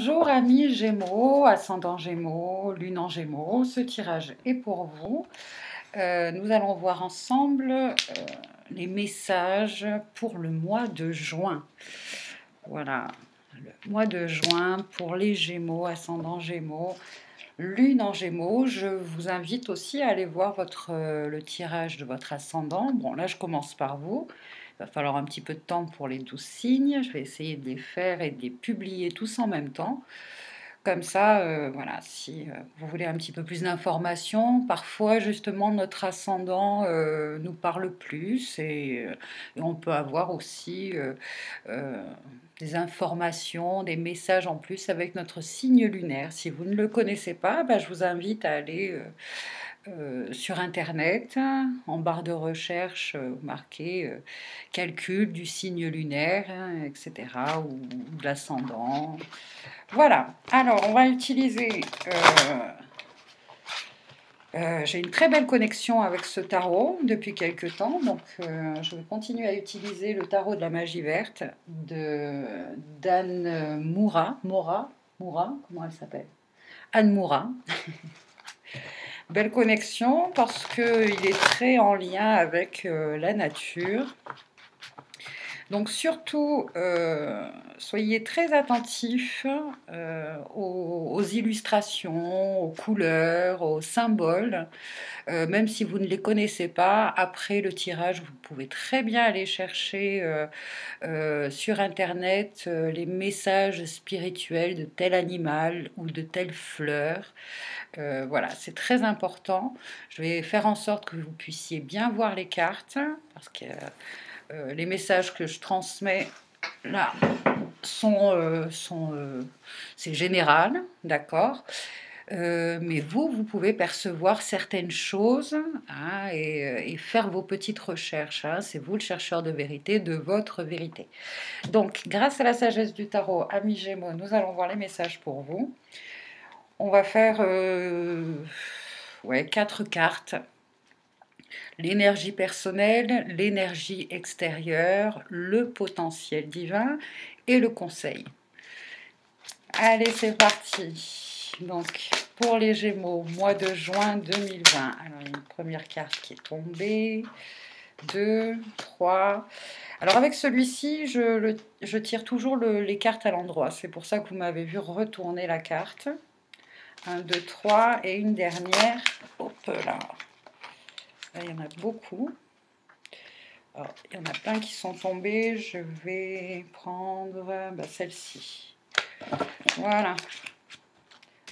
Bonjour amis Gémeaux, ascendant Gémeaux, lune en Gémeaux, ce tirage est pour vous. Nous allons voir ensemble les messages pour le mois de juin. Voilà, le mois de juin pour les Gémeaux, ascendant Gémeaux, lune en Gémeaux. Je vous invite aussi à aller voir le tirage de votre ascendant. Bon, là je commence par vous. Il va falloir un petit peu de temps pour les 12 signes. Je vais essayer de les faire et de les publier tous en même temps. Comme ça, voilà, si vous voulez un petit peu plus d'informations, parfois justement notre ascendant nous parle plus et on peut avoir aussi euh, des informations, des messages en plus avec notre signe lunaire. Si vous ne le connaissez pas, je vous invite à aller sur Internet, en barre de recherche, marquer calcul du signe lunaire, etc., ou de l'ascendant. Voilà, alors on va utiliser... j'ai une très belle connexion avec ce tarot depuis quelques temps, donc je vais continuer à utiliser le tarot de la magie verte d'Anne Moura, comment elle s'appelle? Anne Moura. Belle connexion parce qu'il est très en lien avec la nature. Donc surtout, soyez très attentifs aux illustrations, aux couleurs, aux symboles. Même si vous ne les connaissez pas, après le tirage, vous pouvez très bien aller chercher sur Internet les messages spirituels de tel animal ou de telle fleur. Voilà, c'est très important. Je vais faire en sorte que vous puissiez bien voir les cartes, parce que les messages que je transmets là c'est général, d'accord, mais vous pouvez percevoir certaines choses, hein, et faire vos petites recherches, hein. C'est vous le chercheur de vérité, de votre vérité. Donc, grâce à la sagesse du tarot, amis Gémeaux, nous allons voir les messages pour vous. On va faire 4 cartes. L'énergie personnelle, l'énergie extérieure, le potentiel divin et le conseil. Allez, c'est parti. Donc, pour les Gémeaux, mois de juin 2020. Alors, il y a une première carte qui est tombée. 2, 3. Alors, avec celui-ci, je tire toujours les cartes à l'endroit. C'est pour ça que vous m'avez vu retourner la carte. 1, 2, 3. Et une dernière. Hop là. Là, il y en a beaucoup. Alors, il y en a plein qui sont tombés. Je vais prendre celle-ci. Voilà.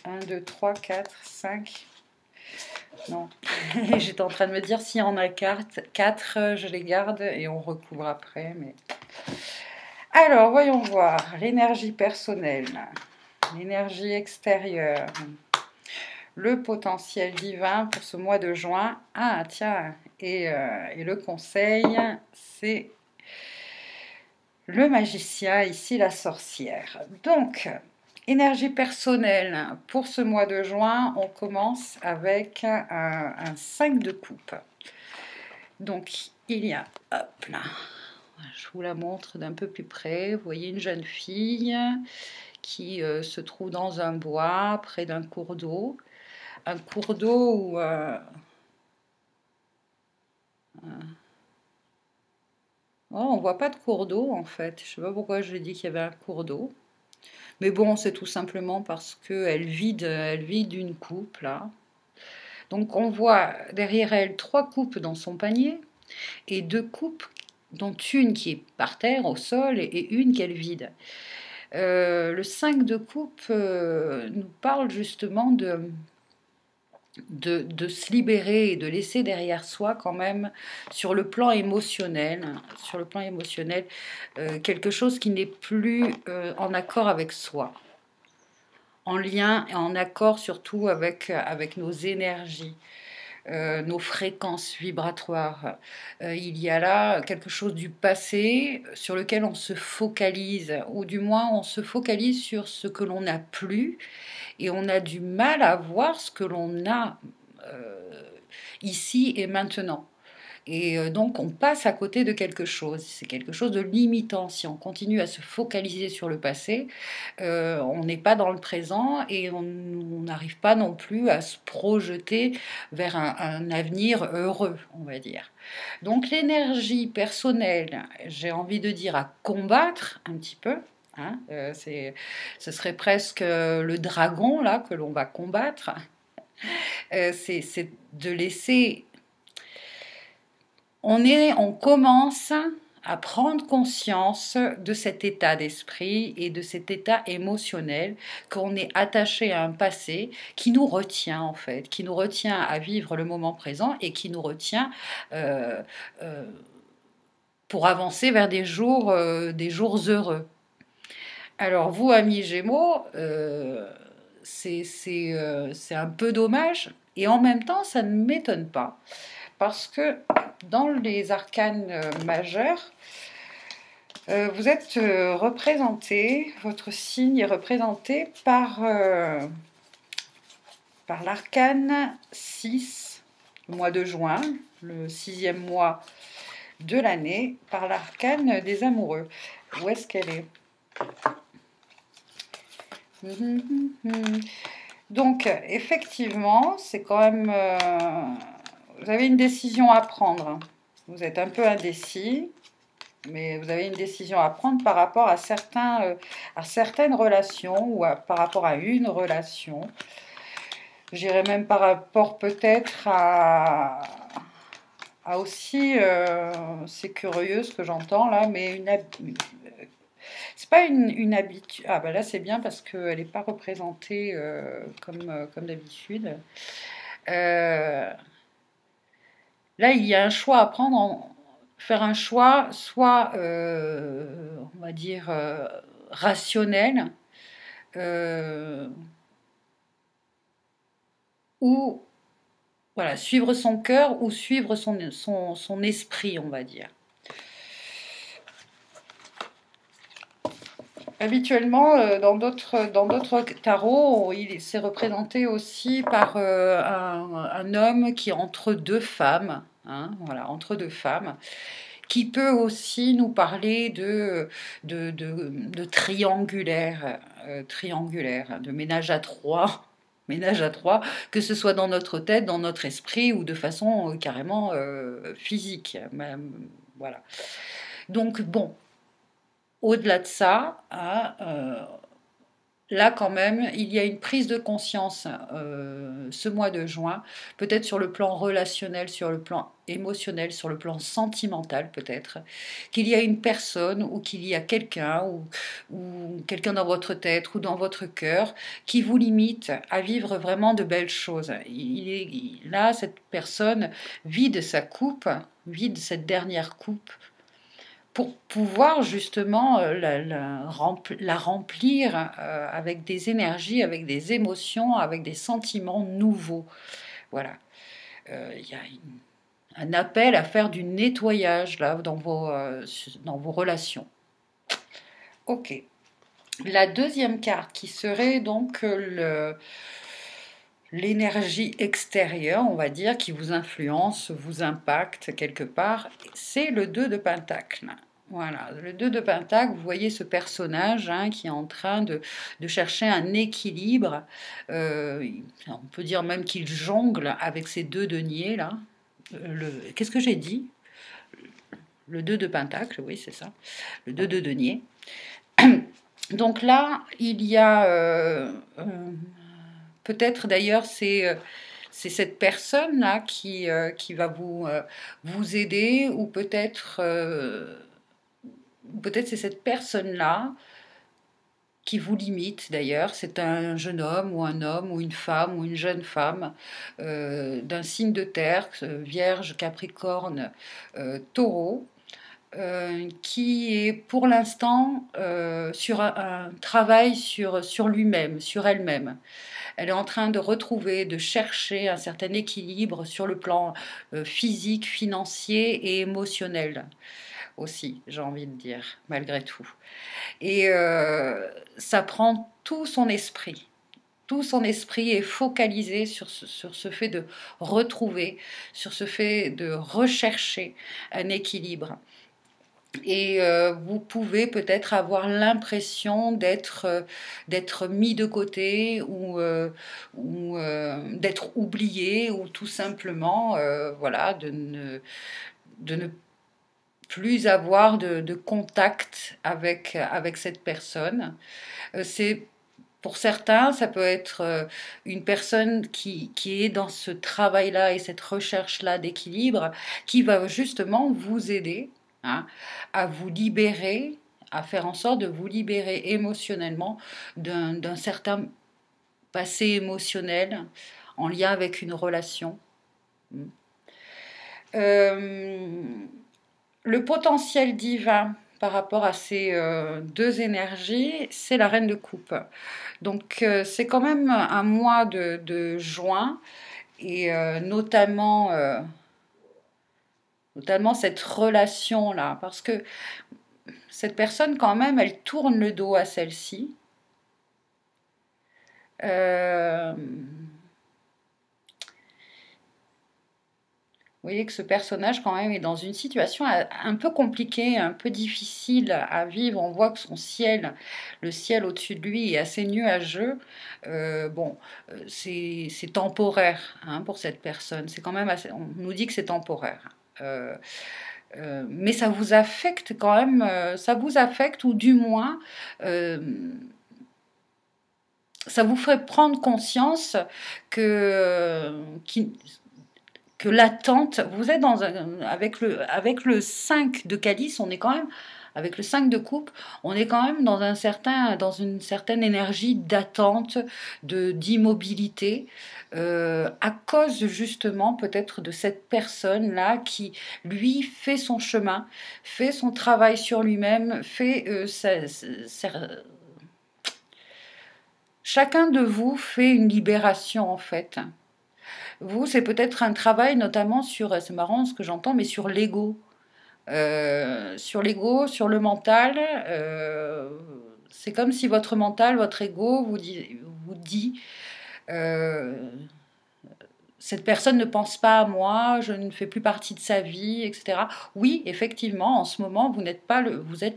1, 2, 3, 4, 5. Non. J'étais en train de me dire s'il y en a 4, je les garde et on recouvre après. Mais... Alors, voyons voir. L'énergie personnelle, l'énergie extérieure, le potentiel divin pour ce mois de juin. Ah, tiens, et le conseil, c'est le magicien, ici la sorcière. Donc, énergie personnelle, pour ce mois de juin, on commence avec un 5 de coupe. Donc, il y a, hop là, je vous la montre d'un peu plus près. Vous voyez une jeune fille qui se trouve dans un bois, près d'un cours d'eau. Un cours d'eau où... oh, on voit pas de cours d'eau en fait. Je sais pas pourquoi je dis qu'il y avait un cours d'eau. Mais bon, c'est tout simplement parce qu'elle vide une coupe là. Donc on voit derrière elle 3 coupes dans son panier et 2 coupes, dont une qui est par terre au sol et une qu'elle vide. Le 5 de coupe nous parle justement de se libérer et de laisser derrière soi quand même sur le plan émotionnel, quelque chose qui n'est plus en accord avec soi, en lien et en accord surtout avec nos énergies, nos fréquences vibratoires. Il y a là quelque chose du passé sur lequel on se focalise, ou du moins on se focalise sur ce que l'on n'a plus, et on a du mal à voir ce que l'on a ici et maintenant. Et donc on passe à côté de quelque chose, c'est quelque chose de limitant. Si on continue à se focaliser sur le passé, on n'est pas dans le présent et on n'arrive pas non plus à se projeter vers un avenir heureux, on va dire. Donc l'énergie personnelle, j'ai envie de dire à combattre un petit peu. Hein, ce serait presque le dragon là que l'on va combattre. C'est de laisser. On commence à prendre conscience de cet état d'esprit et de cet état émotionnel, qu'on est attaché à un passé qui nous retient en fait, qui nous retient à vivre le moment présent et qui nous retient euh, euh, pour avancer vers des jours heureux. Alors vous, amis Gémeaux, c'est un peu dommage et en même temps ça ne m'étonne pas parce que dans les arcanes majeurs, vous êtes représenté, votre signe est représenté par l'arcane 6, le mois de juin, le 6e mois de l'année, par l'arcane des amoureux. Où est-ce qu'elle est? Donc, effectivement, c'est quand même... vous avez une décision à prendre. Vous êtes un peu indécis, mais vous avez une décision à prendre par rapport à certaines relations ou par rapport à une relation. J'irais même par rapport peut-être à aussi, c'est curieux ce que j'entends là, mais c'est pas une habitude. Ah ben là c'est bien parce qu'elle n'est pas représentée comme d'habitude. Là il y a un choix à prendre, faire un choix soit on va dire rationnel ou voilà, suivre son cœur ou suivre son esprit, on va dire. Habituellement, dans d'autres tarots, il s'est représenté aussi par un homme qui est entre deux femmes, hein, voilà, entre deux femmes, qui peut aussi nous parler de triangulaire, de ménage à trois. Ménage à trois, que ce soit dans notre tête, dans notre esprit ou de façon carrément physique. Même, voilà. Donc bon, au-delà de ça, hein, là quand même, il y a une prise de conscience ce mois de juin, peut-être sur le plan relationnel, sur le plan émotionnel, sur le plan sentimental peut-être, qu'il y a une personne ou qu'il y a quelqu'un ou quelqu'un dans votre tête ou dans votre cœur qui vous limite à vivre vraiment de belles choses. Là, cette personne vide sa coupe, vide cette dernière coupe pour pouvoir justement la remplir avec des énergies, avec des émotions, avec des sentiments nouveaux. Voilà. Il y a un appel à faire du nettoyage là dans vos relations. Ok. La deuxième carte qui serait donc l'énergie extérieure, on va dire, qui vous influence, vous impacte quelque part, c'est le 2 de Pentacle. Voilà, le 2 de Pentacle, vous voyez ce personnage hein, qui est en train de chercher un équilibre. On peut dire même qu'il jongle avec ces deux deniers là. Qu'est-ce que j'ai dit? Le 2 de Pentacle, oui, c'est ça. Le 2 de denier. Donc là, il y a peut-être d'ailleurs c'est cette personne là qui va vous aider ou peut-être c'est cette personne là qui vous limite d'ailleurs. C'est un jeune homme ou un homme ou une femme ou une jeune femme d'un signe de terre, Vierge, Capricorne, Taureau. Qui est pour l'instant sur un travail sur lui-même, sur elle-même. Elle est en train de retrouver, de chercher un certain équilibre sur le plan physique, financier et émotionnel aussi, j'ai envie de dire, malgré tout. Et ça prend tout son esprit. tout son esprit est focalisé sur ce fait de retrouver, sur ce fait de rechercher un équilibre. Et vous pouvez peut-être avoir l'impression d'être mis de côté ou d'être oublié ou tout simplement voilà, de ne plus avoir de contact avec cette personne. C'est pour certains, ça peut être une personne qui est dans ce travail-là et cette recherche-là d'équilibre qui va justement vous aider, hein, à vous libérer, à faire en sorte de vous libérer émotionnellement d'un certain passé émotionnel en lien avec une relation. Le potentiel divin par rapport à ces deux énergies, c'est la reine de coupe. Donc c'est quand même un mois de juin et notamment cette relation-là, parce que cette personne quand même, elle tourne le dos à celle-ci. Vous voyez que ce personnage quand même est dans une situation un peu compliquée, un peu difficile à vivre. On voit que son ciel, le ciel au-dessus de lui est assez nuageux. C'est temporaire, hein, pour cette personne. C'est quand même assez, on nous dit que c'est temporaire. Mais ça vous affecte quand même, ça vous affecte ou du moins ça vous fait prendre conscience que l'attente, vous êtes avec le 5 de calice, on est quand même, avec le 5 de coupe, on est quand même dans une certaine énergie d'attente, d'immobilité, à cause justement peut-être de cette personne-là qui, lui, fait son chemin, fait son travail sur lui-même, chacun de vous fait une libération en fait. Vous, c'est peut-être un travail notamment sur, c'est marrant ce que j'entends, mais sur l'ego. Sur l'ego, sur le mental. C'est comme si votre mental, votre ego vous dit cette personne ne pense pas à moi, je ne fais plus partie de sa vie, etc. Oui, effectivement, en ce moment, vous êtes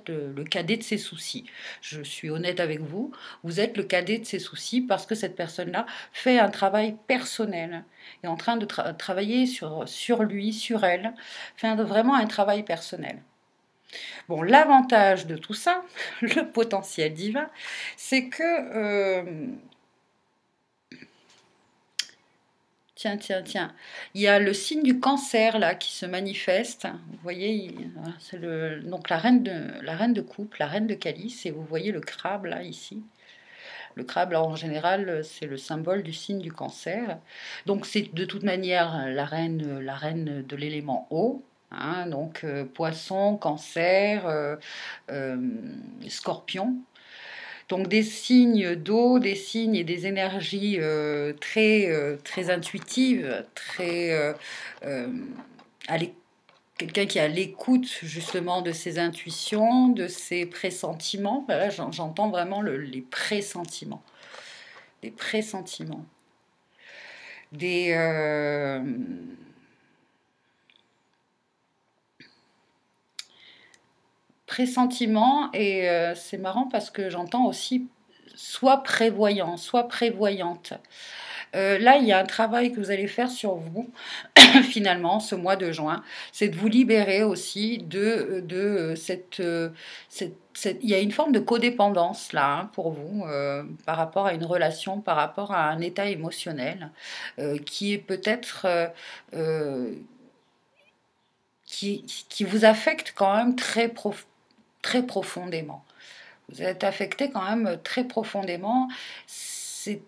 le cadet de ses soucis. Je suis honnête avec vous, vous êtes le cadet de ses soucis parce que cette personne-là fait un travail personnel, est en train de travailler sur lui, sur elle, fait vraiment un travail personnel. Bon, l'avantage de tout ça, le potentiel divin, c'est que tiens, il y a le signe du cancer là qui se manifeste. Vous voyez, c'est donc la reine de coupe, la reine de calice, et vous voyez le crabe là ici. Le crabe là en général, c'est le symbole du signe du cancer. Donc c'est de toute manière la reine de l'élément eau. Hein, donc poisson, cancer, scorpion. Donc des signes d'eau, des signes et des énergies très intuitives, quelqu'un qui est à l'écoute justement de ses intuitions, de ses pressentiments. Là, j'entends vraiment les pressentiments. Des pressentiments. Des... pressentiments, et c'est marrant parce que j'entends aussi soit prévoyant, soit prévoyante. Là, il y a un travail que vous allez faire sur vous, finalement, ce mois de juin, c'est de vous libérer aussi de il y a une forme de codépendance là, hein, pour vous, par rapport à une relation, par rapport à un état émotionnel, qui est peut-être... qui vous affecte quand même très profondément. Vous êtes affecté quand même très profondément. C'est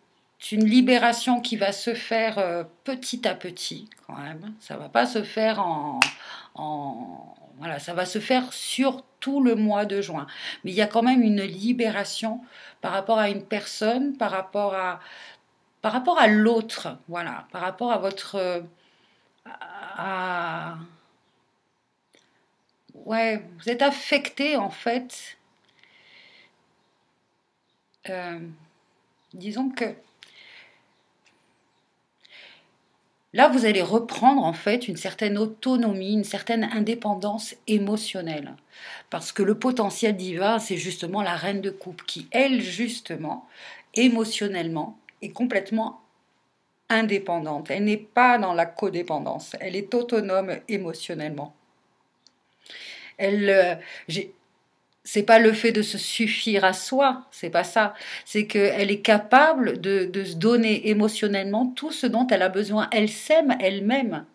une libération qui va se faire petit à petit quand même. Ça va pas se faire voilà, ça va se faire sur tout le mois de juin. Mais il y a quand même une libération par rapport à une personne, par rapport à l'autre, voilà, par rapport à votre à, ouais, vous êtes affecté en fait. Disons que Là, vous allez reprendre en fait une certaine autonomie, une certaine indépendance émotionnelle. Parce que le potentiel divin, c'est justement la reine de coupe qui, elle, justement, émotionnellement, est complètement indépendante. Elle n'est pas dans la codépendance. Elle est autonome émotionnellement. Elle, c'est pas le fait de se suffire à soi, c'est pas ça. C'est qu'elle est capable de se donner émotionnellement tout ce dont elle a besoin. Elle s'aime elle-même.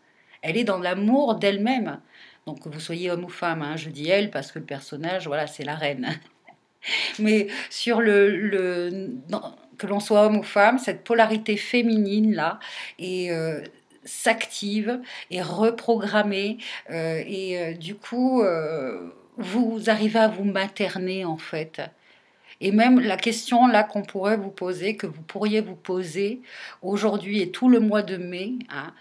Elle est dans l'amour d'elle-même. Donc que vous soyez homme ou femme, hein, je dis elle parce que le personnage, voilà, c'est la reine. Mais sur que l'on soit homme ou femme, cette polarité féminine là et s'active et reprogrammée et du coup vous arrivez à vous materner en fait. Et même la question là qu'on pourrait vous poser, que vous pourriez vous poser aujourd'hui et tout le mois de mai, hein,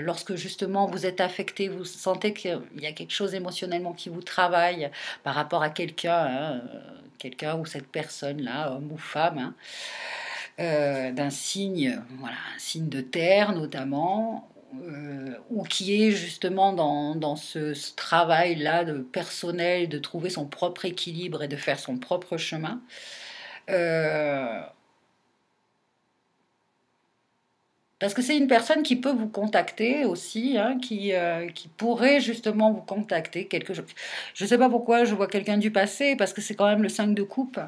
lorsque justement vous êtes affecté, vous sentez qu'il y a quelque chose émotionnellement qui vous travaille par rapport à quelqu'un, hein, quelqu'un ou cette personne-là, homme ou femme, hein, d'un signe, voilà, un signe de terre notamment, ou qui est justement dans ce travail-là de personnel, de trouver son propre équilibre et de faire son propre chemin. Euh, Parce que c'est une personne qui peut vous contacter aussi, hein, qui pourrait justement vous contacter quelque chose. Je ne sais pas pourquoi je vois quelqu'un du passé, parce que c'est quand même le 5 de coupe.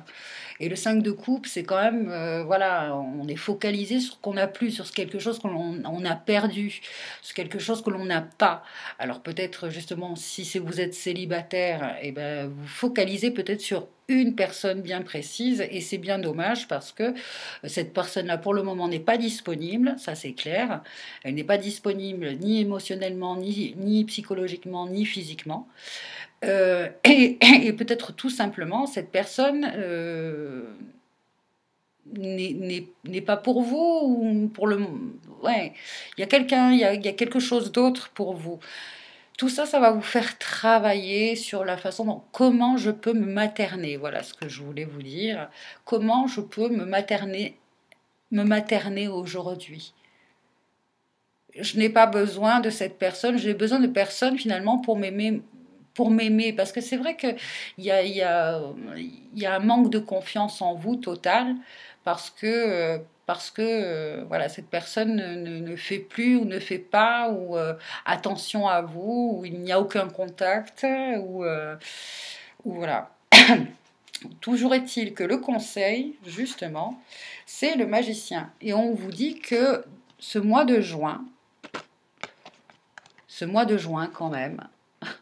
Et le 5 de coupe, c'est quand même, voilà, on est focalisé sur ce qu'on n'a plus, sur quelque chose qu'on on a perdu, sur quelque chose que l'on n'a pas. Alors peut-être justement, si vous êtes célibataire, eh ben, vous focalisez peut-être sur une personne bien précise, et c'est bien dommage parce que cette personne-là, pour le moment, n'est pas disponible, ça c'est clair. Elle n'est pas disponible ni émotionnellement, ni psychologiquement, ni physiquement. Et peut-être tout simplement, cette personne n'est pas pour vous ou pour le... Ouais, il y a quelqu'un, il y a quelque chose d'autre pour vous. Tout ça, ça va vous faire travailler sur la façon dont comment je peux me materner. Voilà ce que je voulais vous dire. Comment je peux me materner aujourd'hui. Je n'ai pas besoin de cette personne, j'ai besoin de personne finalement pour m'aimer, parce que c'est vrai qu'il y a, il y, a, il y a un manque de confiance en vous total, parce que voilà, cette personne ne fait plus ou ne fait pas, ou attention à vous, ou il n'y a aucun contact, ou voilà. Toujours est-il que le conseil, justement, c'est le magicien. Et on vous dit que ce mois de juin, quand même,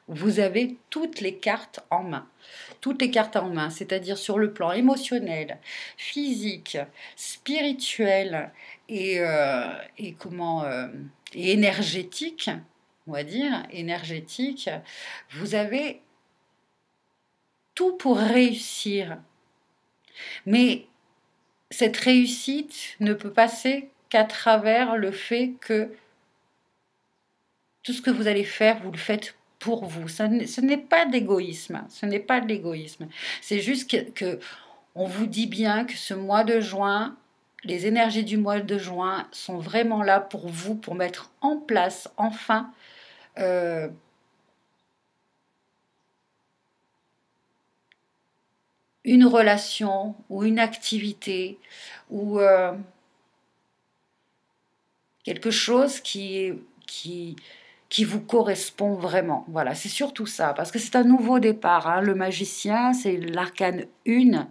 vous avez toutes les cartes en main. Toutes les cartes en main, c'est-à-dire sur le plan émotionnel, physique, spirituel et comment et énergétique, on va dire, énergétique, vous avez tout pour réussir. Mais cette réussite ne peut passer qu'à travers le fait que tout ce que vous allez faire, vous le faites pour vous. Ce n'est pas d'égoïsme. Ce n'est pas de l'égoïsme. C'est juste que on vous dit bien que ce mois de juin, les énergies du mois de juin sont vraiment là pour vous, pour mettre en place enfin euh, une relation ou une activité ou quelque chose qui vous correspond vraiment. Voilà, c'est surtout ça, parce que c'est un nouveau départ. Hein. Le magicien, c'est l'arcane 1,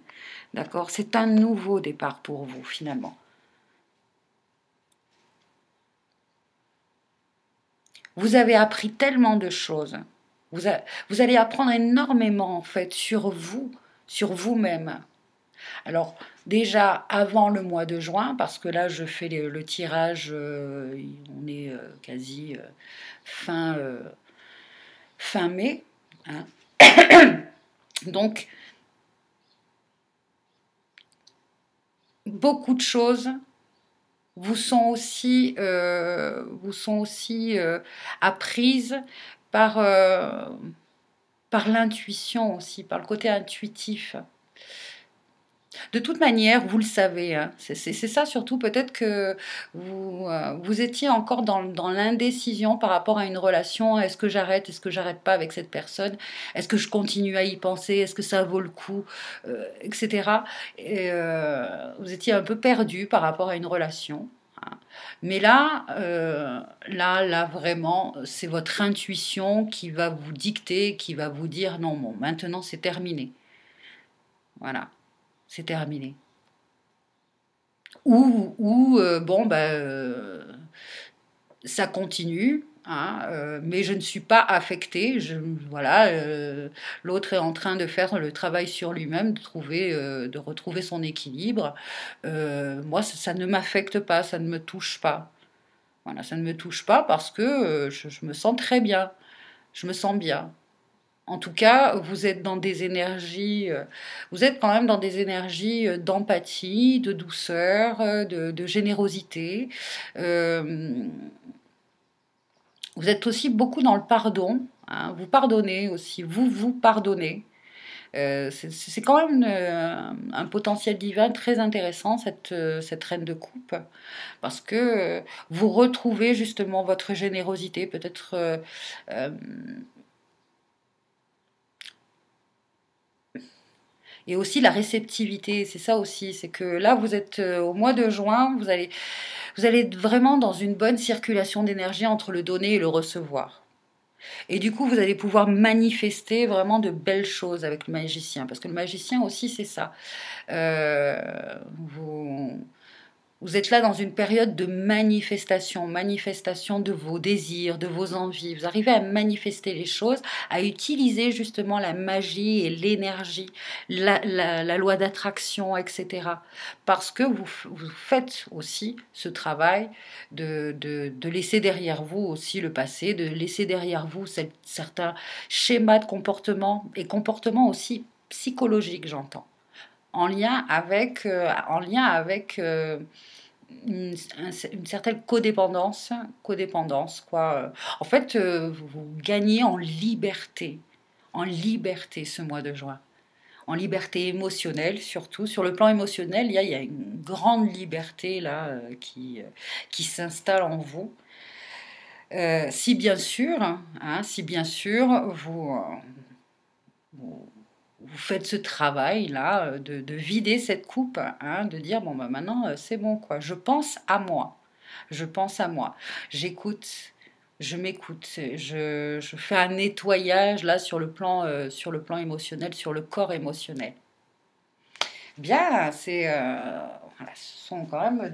d'accord? C'est un nouveau départ pour vous, finalement. Vous avez appris tellement de choses. Vous allez apprendre énormément, en fait, sur vous-même. Alors, déjà avant le mois de juin, parce que là, je fais le tirage, on est quasi fin, fin mai. Hein. Donc, beaucoup de choses vous sont aussi apprises par, par l'intuition aussi, par le côté intuitif. De toute manière, vous le savez, hein, c'est ça surtout, peut-être que vous étiez encore dans l'indécision par rapport à une relation. Est-ce que j'arrête, est-ce que j'arrête pas avec cette personne? Est-ce que je continue à y penser? Est-ce que ça vaut le coup? Etc. Et, vous étiez un peu perdu par rapport à une relation. Hein. Mais là, là, vraiment, c'est votre intuition qui va vous dicter, qui va vous dire non, bon, maintenant c'est terminé. Voilà, c'est terminé. Bon, bah, ça continue, hein, mais je ne suis pas affectée. Voilà, l'autre est en train de faire le travail sur lui-même, de retrouver son équilibre. Moi, ça ne m'affecte pas, ça ne me touche pas. Voilà, ça ne me touche pas parce que je me sens très bien. Je me sens bien. En tout cas, vous êtes dans des énergies, vous êtes quand même dans des énergies d'empathie, de douceur, de générosité. Euh, vous êtes aussi beaucoup dans le pardon. Hein, vous pardonnez aussi, vous pardonnez. C'est quand même un potentiel divin très intéressant, cette reine de coupe, parce que vous retrouvez justement votre générosité, peut-être et aussi la réceptivité, c'est ça aussi, c'est que là vous êtes au mois de juin, vous allez être vraiment dans une bonne circulation d'énergie entre le donner et le recevoir. Et du coup, vous allez pouvoir manifester vraiment de belles choses avec le magicien, parce que le magicien aussi, c'est ça. Euh, vous, vous êtes là dans une période de manifestation, manifestation de vos désirs, de vos envies. Vous arrivez à manifester les choses, à utiliser justement la magie et l'énergie, la loi d'attraction, etc. Parce que vous faites aussi ce travail de laisser derrière vous aussi le passé, de laisser derrière vous certains schémas de comportement et comportements aussi psychologiques, j'entends, en lien avec une certaine codépendance, quoi. En fait, vous gagnez en liberté ce mois de juin, en liberté émotionnelle surtout. Sur le plan émotionnel, il y a une grande liberté là qui s'installe en vous. Si bien sûr, hein, si bien sûr vous, vous faites ce travail-là de vider cette coupe, hein, de dire bon bah maintenant c'est bon quoi. Je pense à moi, je pense à moi, j'écoute, je m'écoute, je fais un nettoyage là sur le plan émotionnel, sur le corps émotionnel. Bien, voilà, ce sont quand même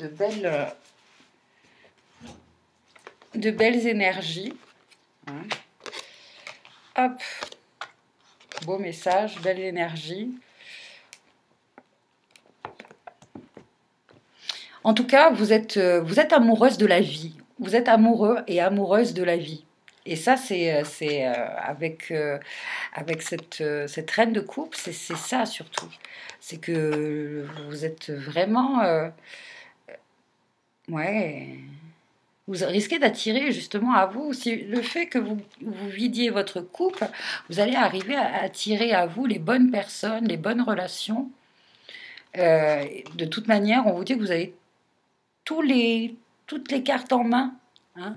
de belles énergies. Hein. Hop, beau message, belle énergie. En tout cas, vous êtes amoureuse de la vie. Vous êtes amoureux et amoureuse de la vie. Et ça, avec cette reine de coupe, c'est ça surtout. C'est que vous êtes vraiment... ouais. Vous risquez d'attirer justement à vous, si le fait que vous vidiez votre coupe, vous allez arriver à attirer à vous les bonnes personnes, les bonnes relations. De toute manière, on vous dit que vous avez toutes les cartes en main. Hein.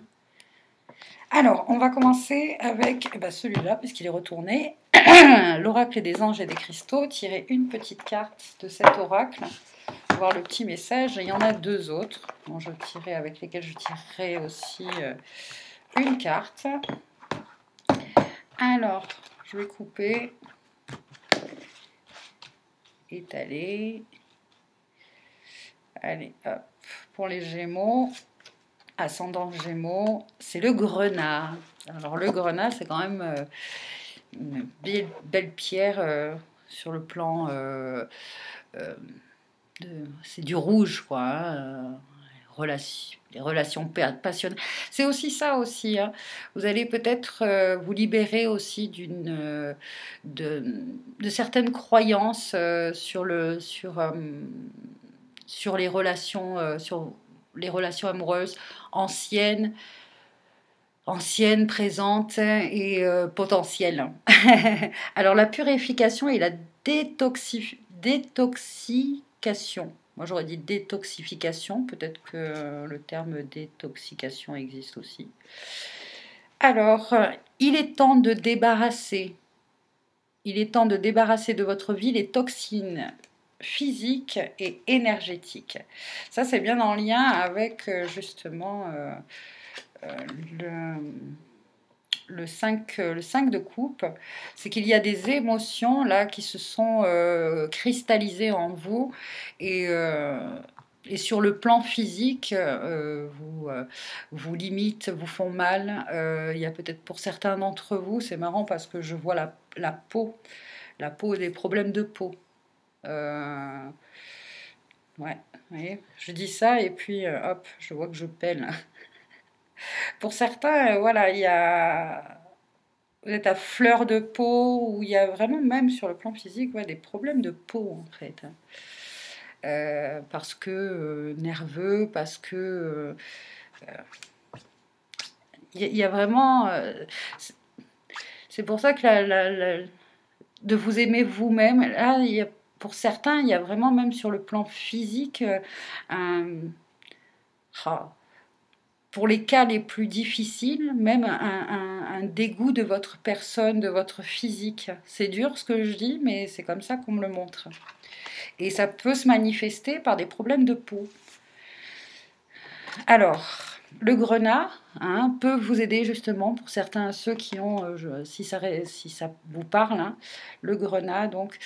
Alors, on va commencer avec celui-là, puisqu'il est retourné. L'oracle des anges et des cristaux. Tirer une petite carte de cet oracle. Voir le petit message. Et il y en a deux autres avec lesquels je tirerai aussi une carte. Alors, je vais couper. Étaler. Allez, hop. Pour les Gémeaux. Ascendant Gémeaux, c'est le grenat. Alors le grenat, c'est quand même une belle pierre sur le plan c'est du rouge, quoi. Hein, les relations passionnelles. C'est aussi ça aussi. Hein. Vous allez peut-être vous libérer aussi de certaines croyances sur les relations amoureuses anciennes, présentes et potentielles. Alors la purification et la détoxication. Moi, j'aurais dit détoxification. Peut-être que le terme détoxication existe aussi. Alors, il est temps de débarrasser. Il est temps de débarrasser de votre vie les toxines physiques et énergétiques. Ça, c'est bien en lien avec justement le 5 de coupe. C'est qu'il y a des émotions là qui se sont cristallisées en vous et sur le plan physique, vous limite, vous font mal. Il y a peut-être pour certains d'entre vous, c'est marrant parce que je vois la peau, des problèmes de peau. Ouais, vous voyez, je dis ça et puis hop, je vois que je pèle. Pour certains, voilà, vous êtes à fleur de peau, ou il y a vraiment même sur le plan physique des problèmes de peau en fait. Parce que nerveux, parce que il y a vraiment... c'est pour ça que de vous aimer vous-même, là, pour certains, il y a vraiment même sur le plan physique pour les cas les plus difficiles, même un dégoût de votre personne, de votre physique. C'est dur ce que je dis, mais c'est comme ça qu'on me le montre. Et ça peut se manifester par des problèmes de peau. Alors, le grenat peut vous aider justement pour certains, ceux qui ont, si ça vous parle, le grenat. Donc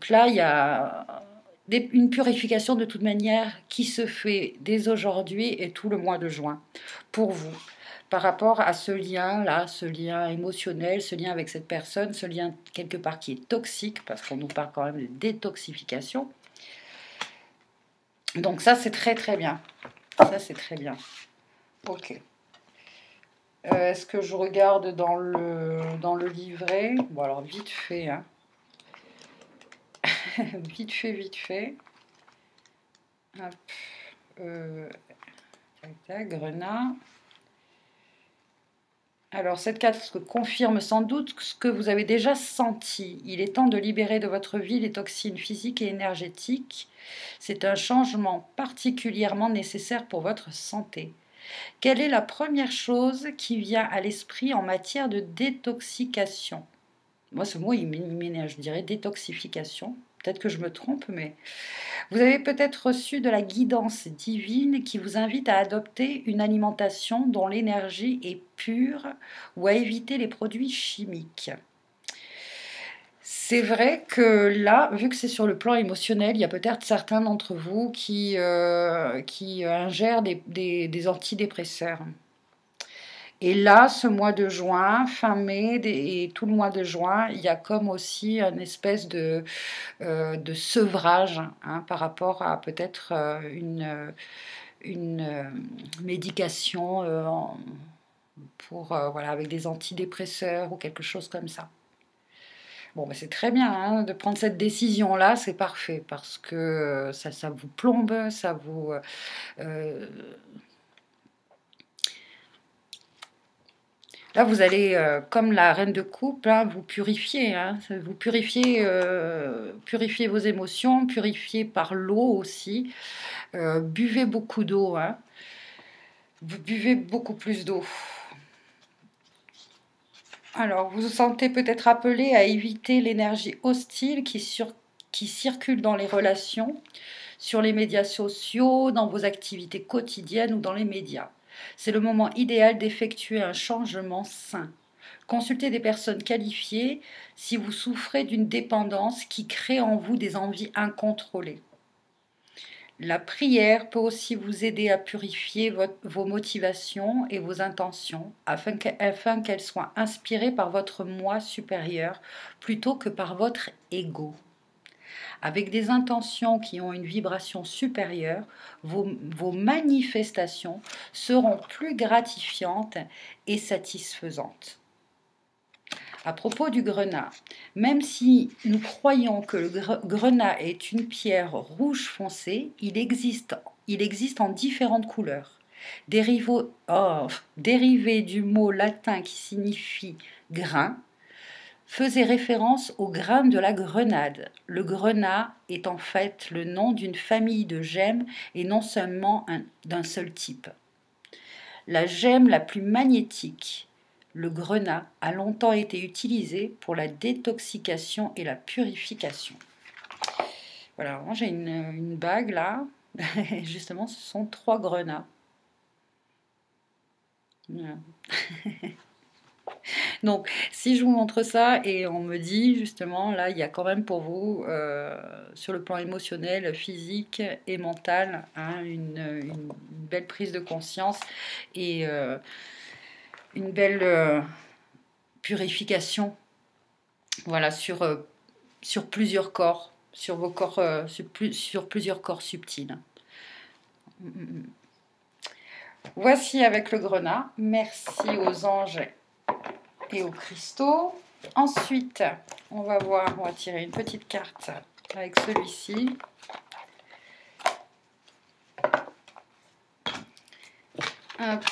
là, il y a une purification de toute manière qui se fait dès aujourd'hui et tout le mois de juin pour vous par rapport à ce lien-là, ce lien émotionnel, ce lien avec cette personne, ce lien quelque part qui est toxique parce qu'on nous parle quand même de détoxification. Donc ça, c'est très très bien. Ça, c'est très bien. Ok. Est-ce que je regarde dans le livret? Bon, alors vite fait, vite fait. Hop. Grenat. Alors, cette carte confirme sans doute ce que vous avez déjà senti. Il est temps de libérer de votre vie les toxines physiques et énergétiques. C'est un changement particulièrement nécessaire pour votre santé. Quelle est la première chose qui vient à l'esprit en matière de détoxication? Moi, ce mot, il m'énerve, je dirais détoxification. Peut-être que je me trompe, mais vous avez peut-être reçu de la guidance divine qui vous invite à adopter une alimentation dont l'énergie est pure ou à éviter les produits chimiques. C'est vrai que là, vu que c'est sur le plan émotionnel, il y a peut-être certains d'entre vous qui ingèrent des antidépresseurs. Et là, ce mois de juin, fin mai et tout le mois de juin, il y a comme aussi une espèce de sevrage par rapport à peut-être une médication avec des antidépresseurs ou quelque chose comme ça. Bon, c'est très bien de prendre cette décision-là, c'est parfait, parce que ça vous plombe, ça vous... Là, vous allez, comme la reine de coupe, vous purifier. Vous purifiez vos émotions, purifiez par l'eau aussi. Buvez beaucoup d'eau. Vous buvez beaucoup plus d'eau. Alors, vous vous sentez peut-être appelé à éviter l'énergie hostile qui circule dans les relations, sur les médias sociaux, dans vos activités quotidiennes ou dans les médias. C'est le moment idéal d'effectuer un changement sain. Consultez des personnes qualifiées si vous souffrez d'une dépendance qui crée en vous des envies incontrôlées. La prière peut aussi vous aider à purifier vos motivations et vos intentions afin qu'elles soient inspirées par votre moi supérieur plutôt que par votre ego. Avec des intentions qui ont une vibration supérieure, vos manifestations seront plus gratifiantes et satisfaisantes. À propos du grenat, même si nous croyons que le grenat est une pierre rouge foncé, il existe en différentes couleurs. Dérivé du mot latin qui signifie grain, faisait référence au grain de la grenade. Le grenat est en fait le nom d'une famille de gemmes et non seulement d'un seul type. La gemme la plus magnétique, le grenat, a longtemps été utilisée pour la détoxication et la purification. Voilà, moi j'ai une bague là, justement ce sont 3 grenats. Voilà. Donc, si je vous montre ça et on me dit justement, là, il y a quand même pour vous, sur le plan émotionnel, physique et mental, hein, une belle prise de conscience et une belle purification, voilà, sur plusieurs corps, sur vos corps, sur plusieurs corps subtils. Voici avec le grenat. Merci aux anges et aux cristaux. Ensuite, on va voir, on va tirer une petite carte avec celui-ci. Hop.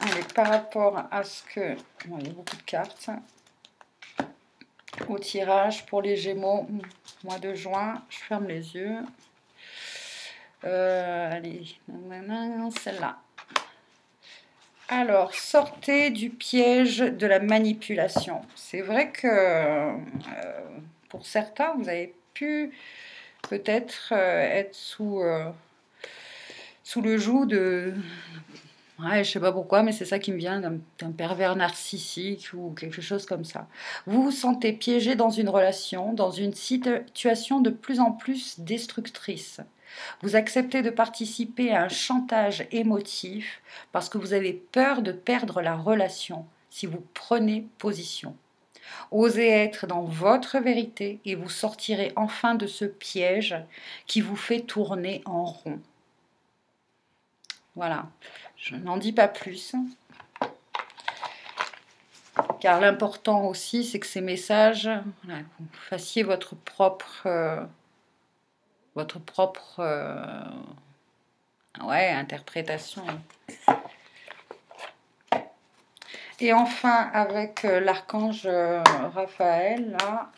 Allez, par rapport à ce que... Bon, il y a beaucoup de cartes. Au tirage pour les Gémeaux, mois de juin, je ferme les yeux. Allez, celle-là. Alors, sortez du piège de la manipulation. C'est vrai que pour certains, vous avez pu peut-être être sous le joug de... Ouais, je sais pas pourquoi, mais c'est ça qui me vient d'un pervers narcissique ou quelque chose comme ça. Vous vous sentez piégé dans une relation, dans une situation de plus en plus destructrice. Vous acceptez de participer à un chantage émotif parce que vous avez peur de perdre la relation si vous prenez position. Osez être dans votre vérité et vous sortirez enfin de ce piège qui vous fait tourner en rond. Voilà, je n'en dis pas plus. Car l'important aussi, c'est que ces messages, voilà, vous fassiez votre propre interprétation. Et enfin, avec l'archange Raphaël, là,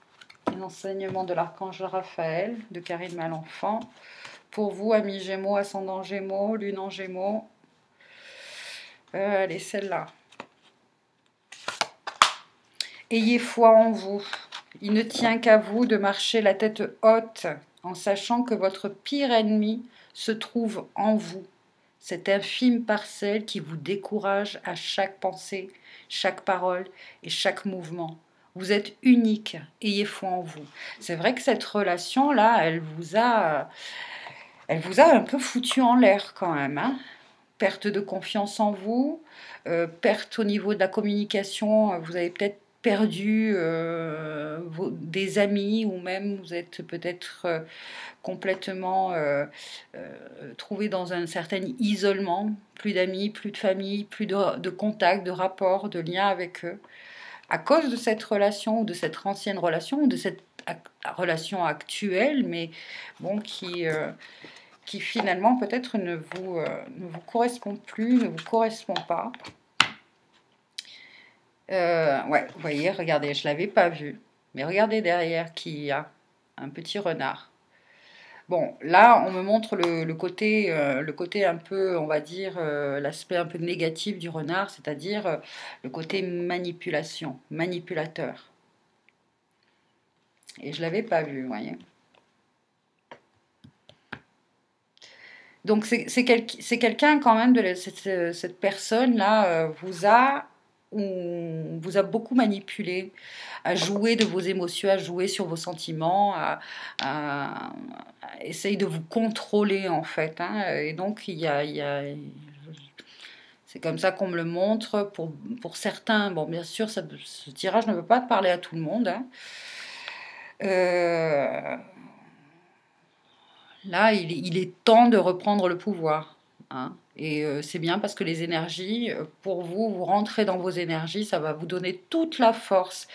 l'enseignement de l'archange Raphaël, de Karine Malenfant. Pour vous, amis Gémeaux, ascendant Gémeaux, lune en Gémeaux. Allez, celle-là. Ayez foi en vous. Il ne tient qu'à vous de marcher la tête haute en sachant que votre pire ennemi se trouve en vous. Cette infime parcelle qui vous décourage à chaque pensée, chaque parole et chaque mouvement. Vous êtes unique, ayez foi en vous. C'est vrai que cette relation-là, elle vous a un peu foutu en l'air quand même, hein. Perte de confiance en vous, perte au niveau de la communication, vous avez peut-être perdu des amis ou même vous êtes peut-être complètement trouvé dans un certain isolement, plus d'amis, plus de famille, plus de contact, de rapport, de lien avec eux, à cause de cette relation ou de cette ancienne relation ou de cette relation actuelle, mais bon, qui finalement peut-être ne vous correspond plus, ne vous correspond pas. Ouais, vous voyez, regardez, je ne l'avais pas vu. Mais regardez derrière qui y a un petit renard. Bon, là, on me montre le côté un peu, on va dire, l'aspect un peu négatif du renard, c'est-à-dire le côté manipulation, manipulateur. Et je ne l'avais pas vu, vous voyez. Donc, c'est quelqu'un quand même, cette personne-là vous a beaucoup manipulé, à jouer de vos émotions, à jouer sur vos sentiments, à essayer de vous contrôler en fait, hein. Et donc c'est comme ça qu'on me le montre pour certains. Bon, bien sûr, ce tirage ne veut pas parler à tout le monde, hein. Là, il est temps de reprendre le pouvoir, hein. Et c'est bien parce que les énergies, pour vous, vous rentrez dans vos énergies, ça va vous donner toute la force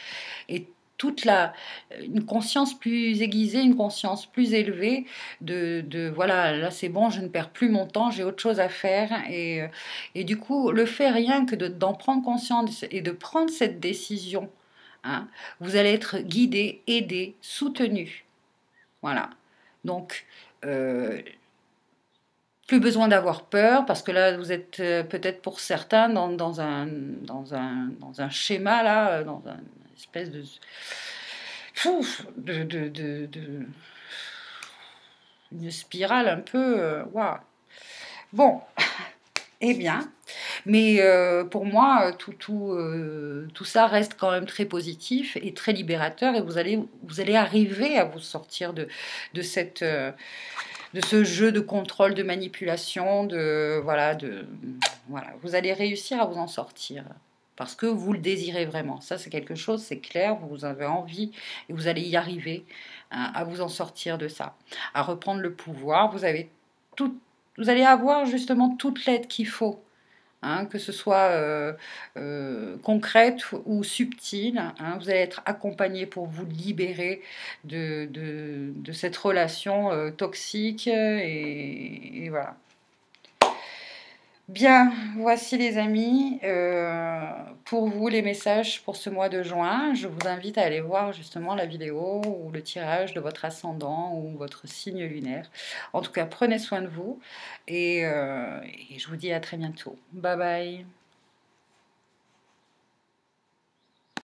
et une conscience plus aiguisée, une conscience plus élevée voilà, là c'est bon, je ne perds plus mon temps, j'ai autre chose à faire. Et du coup, le fait rien que d'en prendre conscience et de prendre cette décision, hein, vous allez être guidé, aidé, soutenu. Voilà. Donc, plus besoin d'avoir peur, parce que là, vous êtes peut-être pour certains dans un schéma, là, dans une espèce de... une spirale un peu... waouh. Bon, eh bien, mais pour moi, tout ça reste quand même très positif et très libérateur, et vous allez arriver à vous sortir de cette... de ce jeu de contrôle, de manipulation, voilà, vous allez réussir à vous en sortir parce que vous le désirez vraiment. Ça, c'est quelque chose, c'est clair, vous avez envie et vous allez y arriver, hein, à vous en sortir de ça, à reprendre le pouvoir. Vous allez avoir justement toute l'aide qu'il faut, hein, que ce soit concrète ou subtile, hein, vous allez être accompagné pour vous libérer de cette relation toxique, et voilà. Bien, voici les amis, pour vous les messages pour ce mois de juin. Je vous invite à aller voir justement la vidéo ou le tirage de votre ascendant ou votre signe lunaire. En tout cas, prenez soin de vous et je vous dis à très bientôt. Bye bye.